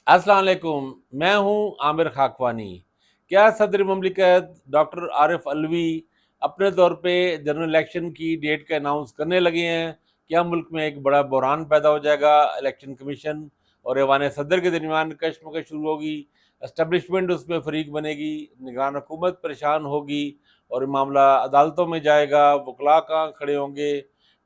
अस्सलाम वालेकुम। मैं हूं आमिर खाकवानी। क्या सदर ममलिकत डॉक्टर आरिफ अलवी अपने तौर पे जनरल इलेक्शन की डेट का अनाउंस करने लगे हैं? क्या मुल्क में एक बड़ा बहरान पैदा हो जाएगा? इलेक्शन कमीशन और ऐवान सदर के दरमियान कशमकश शुरू होगी, एस्टेब्लिशमेंट उसमें फरीक बनेगी, निगरान हुकूमत परेशान होगी और मामला अदालतों में जाएगा। वकला कहाँ खड़े होंगे,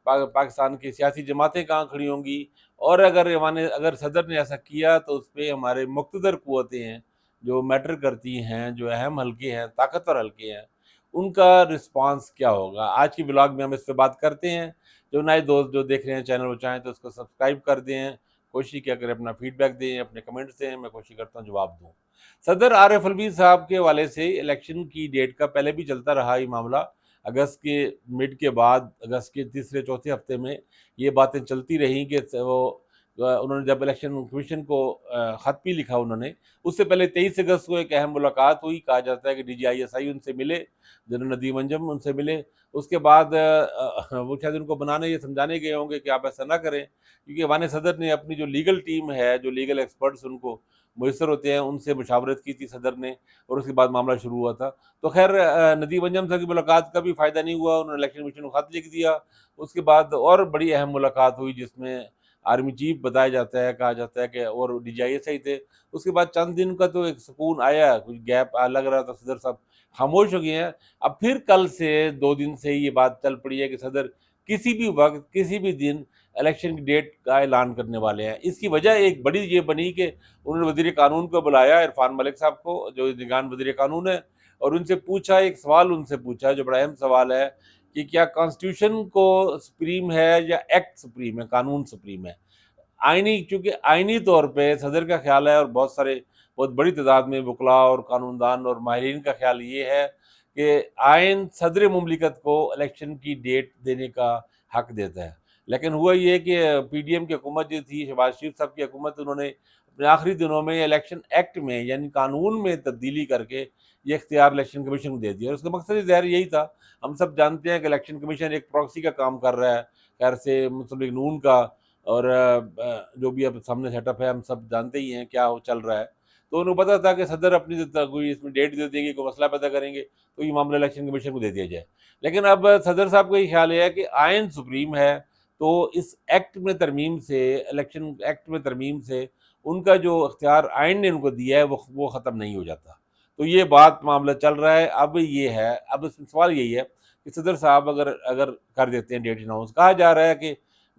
पाकिस्तान की सियासी जमातें कहाँ खड़ी होंगी? और अगर सदर ने ऐसा किया तो उस पे हमारे मुक़्तदर क़ुव्वतें हैं, जो मैटर करती हैं, जो अहम हल्के हैं, ताकतवर हल्के हैं, उनका रिस्पॉन्स क्या होगा? आज की व्लॉग में हम इस पे बात करते हैं। जो नए दोस्त जो देख रहे हैं चैनल, वो चाहें तो उसको सब्सक्राइब कर दें। कोशिश किया करें अपना फीडबैक दें, अपने कमेंट्स दें, मैं कोशिश करता हूँ जवाब दूँ। सदर आरिफ अलवी साहब के हवाले से इलेक्शन की डेट का पहले भी चलता रहा ये मामला। अगस्त के मिड के बाद, अगस्त के तीसरे चौथे हफ्ते में ये बातें चलती रहीं कि उन्होंने जब इलेक्शन कमीशन को ख़त भी लिखा उन्होंने, उससे पहले 23 अगस्त को एक अहम मुलाकात हुई। कहा जाता है कि डीजीआईएसआई उनसे मिले, जनरल नदीम अंजम उनसे मिले। उसके बाद वो शायद उनको बनाने या समझाने गए होंगे कि आप ऐसा ना करें, क्योंकि ईवान सदर ने अपनी जो लीगल टीम है, जो लीगल एक्सपर्ट्स उनको मुयस्सर होते हैं, उनसे मुशावरत की थी सदर ने, और उसके बाद मामला शुरू हुआ था। तो खैर नदीम अंजम साहब की मुलाकात का भी फ़ायदा नहीं हुआ, उन्होंने इलेक्शन कमीशन को ख़त लिख दिया। उसके बाद और बड़ी अहम मुलाकात हुई जिसमें आर्मी चीफ बताया जाता है, कहा जाता है कि और डीजीआईएसआई थे। उसके बाद चंद दिन का तो एक सुकून आया, कुछ गैप लग रहा था, सदर साहब खामोश हो गए हैं। अब फिर कल से 2 दिन से ये बात चल पड़ी है कि सदर किसी भी वक़्त, किसी भी दिन इलेक्शन की डेट का ऐलान करने वाले हैं। इसकी वजह एक बड़ी ये बनी कि उन्होंने वज़ीर कानून को बुलाया, इरफान मलिक साहब को, जो निगरान वज़ीर कानून है, और उनसे पूछा, एक सवाल उनसे पूछा जो बड़ा अहम सवाल है कि क्या कॉन्स्टिट्यूशन को सुप्रीम है या एक्ट सुप्रीम है, कानून सुप्रीम है? आईनी, चूँकि आईनी तौर पे सदर का ख़्याल है और बहुत बड़ी तादाद में वकला और कानूनदान और माहिरीन का ख़्याल ये है कि आइन सदर मुमलिकत को इलेक्शन की डेट देने का हक़ देता है। लेकिन हुआ ये कि पीडीएम की हुकूमत जो थी, शहबाज शरीफ साहब की हुकूमत, उन्होंने अपने आखिरी दिनों में इलेक्शन एक्ट में यानी कानून में तब्दीली करके ये इख्तियार इलेक्शन कमीशन को दे दिया, और उसका मकसद ज़ाहिर यही था। हम सब जानते हैं कि इलेक्शन कमीशन एक प्रॉक्सी का काम कर रहा है, खैर से मुस्लिम लीग नून का, और जो भी अब सामने सेटअप है हम सब जानते ही हैं क्या वो चल रहा है। तो उन्हें पता था कि सदर अपनी कोई इसमें डेट दे देंगे, कोई मसला पैदा करेंगे, तो ये मामला इलेक्शन कमीशन को दे दिया जाए। लेकिन अब सदर साहब का ये ख्याल है कि आइन सुप्रीम है, तो इस एक्ट में तरमीम से, इलेक्शन एक्ट में तरमीम से उनका जो इख्तियार आइन ने उनको दिया है वो ख़त्म नहीं हो जाता। तो ये बात मामला चल रहा है। अब ये है, अब इसमें सवाल यही है कि सदर साहब अगर अगर कर देते हैं डेट अनाउंस, कहा जा रहा है कि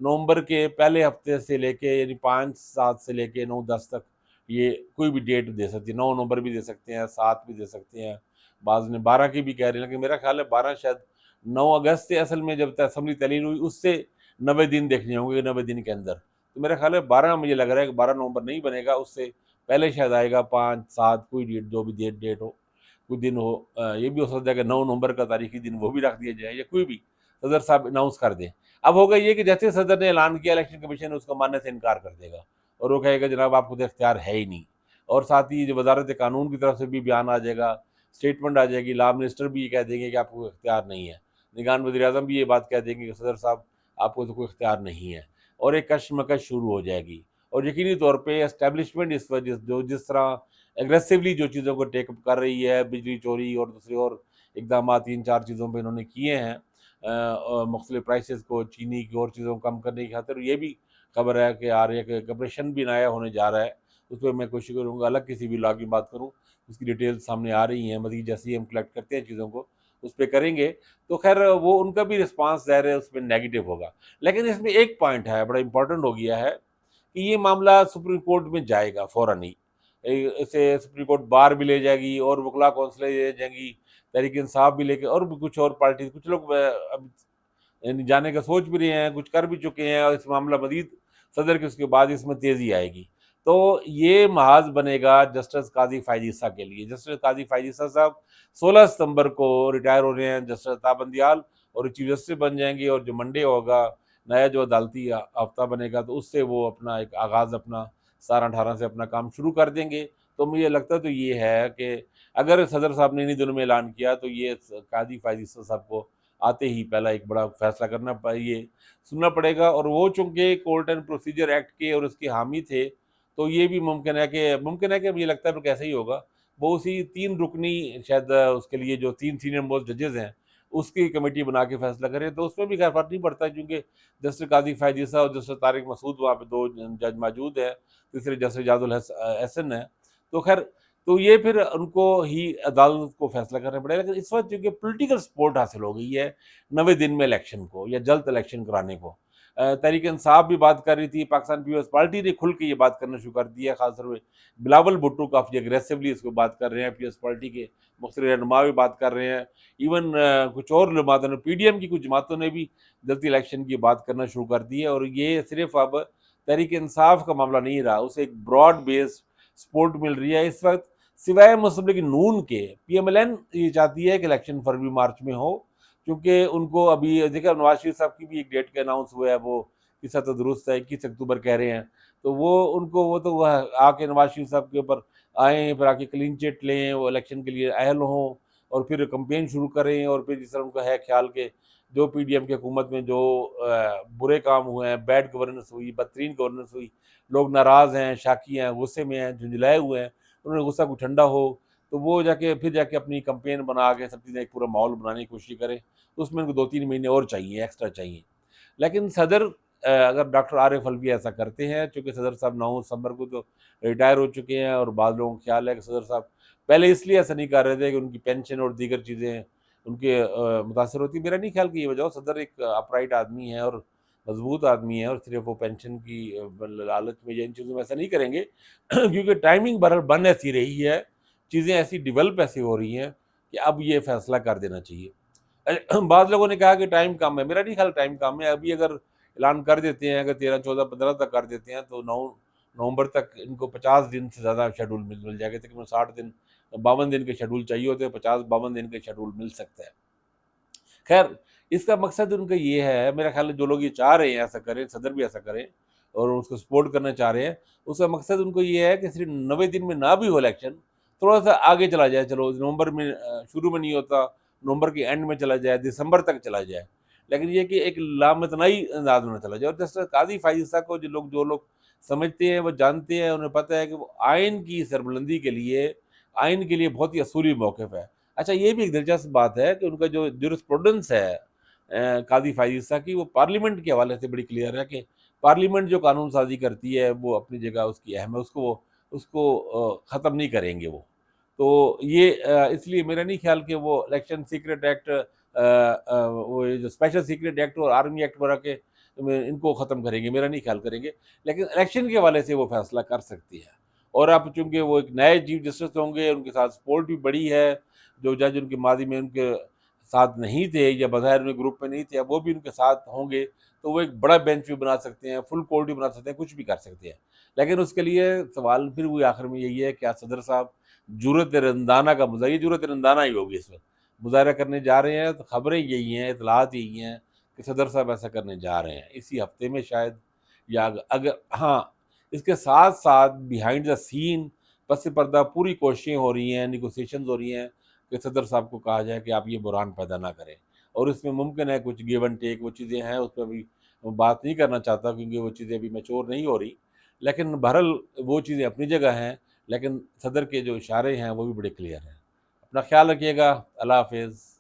नवंबर के पहले हफ्ते से लेके, यानी 5-7 से लेके 9-10 तक ये कोई भी डेट दे सकती है। 9 नवंबर भी दे सकते हैं, 7 भी दे सकते हैं, बाज़ ने 12 की भी कह रहे हैं, लेकिन मेरा ख्याल है 12 शायद 9 अगस्त से असल में जब असेंबली तैलीन हुई उससे 90 दिन देखने होंगे, 90 दिन के अंदर। तो मेरा ख्याल है 12, मुझे लग रहा है कि 12 नवंबर नहीं बनेगा, उससे पहले शायद आएगा, 5-7 कोई डेट, जो भी डेट हो, कोई दिन हो। ये भी हो सकता है कि 9 नवंबर का तारीखी दिन वो भी रख दिया जाए, या कोई भी सदर साहब अनाउंस कर दें। अब होगा ये कि जैसे सदर ने ऐलान किया, इलेक्शन कमीशन उसको मानने से इनकार कर देगा और वो कहेगा जनाब आपको तो इख्तियार है ही नहीं। और साथ ही जो वजारत कानून की तरफ से भी बयान आ जाएगा, स्टेटमेंट आ जाएगी, लॉ मिनिस्टर भी ये कह देंगे कि आपको इख्तियार नहीं है, निगरान वज़ीर आज़म भी ये बात कह देंगे कि सदर साहब आपको तो कोई इख्तियार नहीं है, और एक कशमकश शुरू हो जाएगी। और यकीनी तौर पे एस्टेब्लिशमेंट इस वजह जो जिस तरह एग्रेसिवली जो चीज़ों को टेकअप कर रही है, बिजली चोरी और दूसरी और इकदाम 3-4 चीज़ों पे इन्होंने किए हैं, मुख्तलिफ प्राइसेस को, चीनी की और चीज़ों को कम करने की खातिर, ये भी खबर है कि आ रही है कि ऑपरेशन भी नया होने जा रहा है। उस पर मैं कोशिश करूँगा अलग किसी भी लॉ की बात करूँ, उसकी डिटेल्स सामने आ रही हैं, मज़ीद जैसे ही हम कलेक्ट करते हैं चीज़ों को उस पे करेंगे। तो खैर वो उनका भी रिस्पॉन्स ज़ाहिर है उसमें नेगेटिव होगा। लेकिन इसमें एक पॉइंट है, बड़ा इंपॉर्टेंट हो गया है कि ये मामला सुप्रीम कोर्ट में जाएगा फ़ौरन ही। इसे सुप्रीम कोर्ट बार भी ले जाएगी और वकला कौंसिलें ले जाएंगी, तहरीक इंसाफ भी लेके, और भी कुछ और पार्टी, कुछ लोग अब यानी जाने का सोच भी रहे हैं, कुछ कर भी चुके हैं, और इस मामला मज़ीद सदर के उसके बाद इसमें तेज़ी आएगी। तो ये महाज़ बनेगा जस्टिस काज़ी फ़ायज़ ईसा के लिए। जस्टिस काज़ी फ़ायज़ ईसा साहब 16 सितंबर को रिटायर हो रहे हैं, जस्टिस अता बंदियाल, और चीफ जस्टिस बन जाएंगे, और जो मंडे होगा, नया जो अदालती हफ्ता बनेगा, तो उससे वो अपना एक आगाज़ अपना 17-18 से अपना काम शुरू कर देंगे। तो मुझे लगता तो ये है कि अगर सदर साहब ने इन्हीं दिनों में ऐलान किया, तो ये काज़ी फ़ायज़ ईसा साहब को आते ही पहला एक बड़ा फैसला ये सुनना पड़ेगा। और वो चूँकि कोर्ट एंड प्रोसीजर एक्ट के और उसके हामी थे, तो ये भी मुमकिन है कि मुझे लगता है फिर कैसे ही होगा, वो उसी 3 रुकनी शायद उसके लिए जो 3 सीनियर मोस्ट जजेस हैं, उसकी कमेटी बना के फैसला करें, तो उसमें भी खैर फ़र्क नहीं पड़ता क्योंकि जस्टिस काज़ी फ़ैज़ ईसा और जस्टिस तारिक मसूद वहाँ पे 2 जज मौजूद हैं, तीसरे जस्टिस इजाज़ुल एहसन हैं। तो खैर तो ये फिर उनको ही अदालत को फैसला करना पड़ेगा। लेकिन इस वक़्त चूँकि पॉलिटिकल सपोर्ट हासिल हो गई है 90 दिन में इलेक्शन को या जल्द इलेक्शन कराने को। तहरीक-ए-इंसाफ भी बात कर रही थी, पाकिस्तान पीपल्स पार्टी ने खुल के ये बात करना शुरू कर दी है, ख़ास तौर पे बिलावल भुट्टो काफ़ी एग्रेसिवली इसको बात कर रहे हैं, पीपल्स पार्टी के मुख्तलिफ रहनुमा भी बात कर रहे हैं। इवन कुछ और जमातों ने पीडीएम की कुछ जमातों ने भी जल्दी इलेक्शन की बात करना शुरू कर दी है और ये सिर्फ़ अब तहरीक-ए-इंसाफ का मामला नहीं रहा, उसे एक ब्रॉड बेस्ड सपोर्ट मिल रही है इस वक़्त सिवाय मुस्लिम लीग नून के। पीएमएलएन ये चाहती है कि इलेक्शन फरवरी-मार्च में हो, क्योंकि उनको अभी देखिए नवाज शरीफ साहब की भी एक डेट का अनाउंस हुआ है, वो किस हद तक दुरुस्त है, 21 अक्टूबर कह रहे हैं। तो वो तो वह आके नवाज शरीफ साहब के ऊपर आएँ, फिर आके क्लीन चिट लें, वो इलेक्शन के लिए अहल हों और फिर कैंपेन शुरू करें और फिर जिस तरह उनका है ख्याल के जो पीडीएम की हुकूमत में जो बुरे काम हुए हैं, बैड गवर्नेंस हुई, बदतरीन गवर्नेंस हुई, लोग नाराज़ हैं, शाकी हैं, गुस्से में हैं, झुंझलाए हुए हैं, उन्होंने गुस्सा कुछ ठंडा हो, तो वो जाके अपनी कैंपेन बना के सब चीज़ें एक पूरा माहौल बनाने की कोशिश करें। तो उसमें उनको 2-3 महीने और चाहिए, एक्स्ट्रा चाहिए। लेकिन सदर अगर डॉक्टर आरिफ अलवी ऐसा करते हैं, चूँकि सदर साहब 9 दिसंबर को तो रिटायर हो चुके हैं और बाद लोगों का ख्याल है कि सदर साहब पहले इसलिए ऐसा नहीं कर रहे थे कि उनकी पेंशन और दीगर चीज़ें उनके मुतासिर होती। मेरा नहीं ख्याल कि ये वजह हो, सदर एक अपराइट आदमी है और मज़बूत आदमी है और सिर्फ़ वो पेंशन की लालच में या इन चीज़ों में ऐसा नहीं करेंगे क्योंकि टाइमिंग बहरहाल बन ऐसी रही है, चीज़ें ऐसी डेवलप ऐसी हो रही हैं कि अब ये फैसला कर देना चाहिए। बाद लोगों ने कहा कि टाइम कम है, मेरा नहीं ख्याल टाइम कम है, अभी अगर ऐलान कर देते हैं, अगर 13, 14, 15 तक कर देते हैं तो 9 नवंबर तक इनको 50 दिन से ज़्यादा शेड्यूल मिल जाएगा, तकरीबन 60 दिन 52 दिन के शेड्यूल चाहिए होते हैं, 50-52 दिन के शेड्यूल मिल सकता है। खैर, इसका मकसद उनका ये है, मेरा ख्याल है जो लोग ये चाह रहे हैं ऐसा करें, सदर भी ऐसा करें और उसको सपोर्ट करना चाह रहे हैं, उसका मकसद उनको ये है कि सिर्फ़ 90 दिन में ना भी हो इलेक्शन, थोड़ा-सा आगे चला जाए, चलो नवंबर में शुरू में नहीं होता, नवंबर के एंड में चला जाए, दिसंबर तक चला जाए। लेकिन ये कि एक लामतनाई अंदाज़ में ना चला जाए और जैसे काज़ी फ़ायज़ को जो लोग समझते हैं, वो जानते हैं, उन्हें पता है कि वो आइन की सरबुलंदी के लिए, आइन के लिए बहुत ही असूली मौक़िफ़ है। अच्छा ये भी एक दिलचस्प बात है कि उनका जो जूरिस्प्रूडेंस है काज़ी फ़ायज़ ईसा की वो पार्लियामेंट के हवाले से बड़ी क्लियर है कि पार्लियामेंट जो कानून साज़ी करती है वो अपनी जगह उसकी अहम है, उसको ख़त्म नहीं करेंगे वो। तो ये इसलिए मेरा नहीं ख़्याल कि वो इलेक्शन सीक्रेट एक्ट वो ये जो स्पेशल सीक्रेट एक्ट और आर्मी एक्ट वगैरह के इनको ख़त्म करेंगे, मेरा नहीं ख़्याल करेंगे। लेकिन इलेक्शन के हवाले से वो फ़ैसला कर सकती है। और अब चूँकि वो एक नए चीफ जस्टिस होंगे, उनके साथ सपोर्ट भी बड़ी है, जो जज उनके माज़ी में उनके साथ नहीं थे या बज़ाहिर उनके ग्रुप में नहीं थे, अब वो भी उनके साथ होंगे, तो वो एक बड़ा बेंच भी बना सकते हैं, फुल कोर्ट भी बना सकते हैं, कुछ भी कर सकते हैं। लेकिन उसके लिए सवाल फिर वही आखिर में यही है, क्या सदर साहब जुर्रत रंदाना का मुज़ाहिरा, ये जुर्रत रंदाना ही होगी इस वक़्त, मुज़ाहिरा करने जा रहे हैं, तो खबरें यही हैं, इत्तलात यही हैं कि सदर साहब ऐसा करने जा रहे हैं, इसी हफ़्ते में शायद या अगर हाँ, इसके साथ-साथ बिहाइंड द सीन पस-ए-पर्दा पूरी कोशिशें हो रही हैं, नेगोशिएशंस हो रही हैं कि सदर साहब को कहा जाए कि आप ये बुहरान पैदा ना करें। और इसमें मुमकिन है कुछ गिव एंड टेक वो चीज़ें हैं, उस पे अभी बात नहीं करना चाहता क्योंकि वो चीज़ें अभी मैच्योर नहीं हो रही। लेकिन बहरहाल वो चीज़ें अपनी जगह हैं, लेकिन सदर के जो इशारे हैं वो भी बड़े क्लियर हैं। अपना ख़्याल रखिएगा। अल्लाह हाफ़िज़।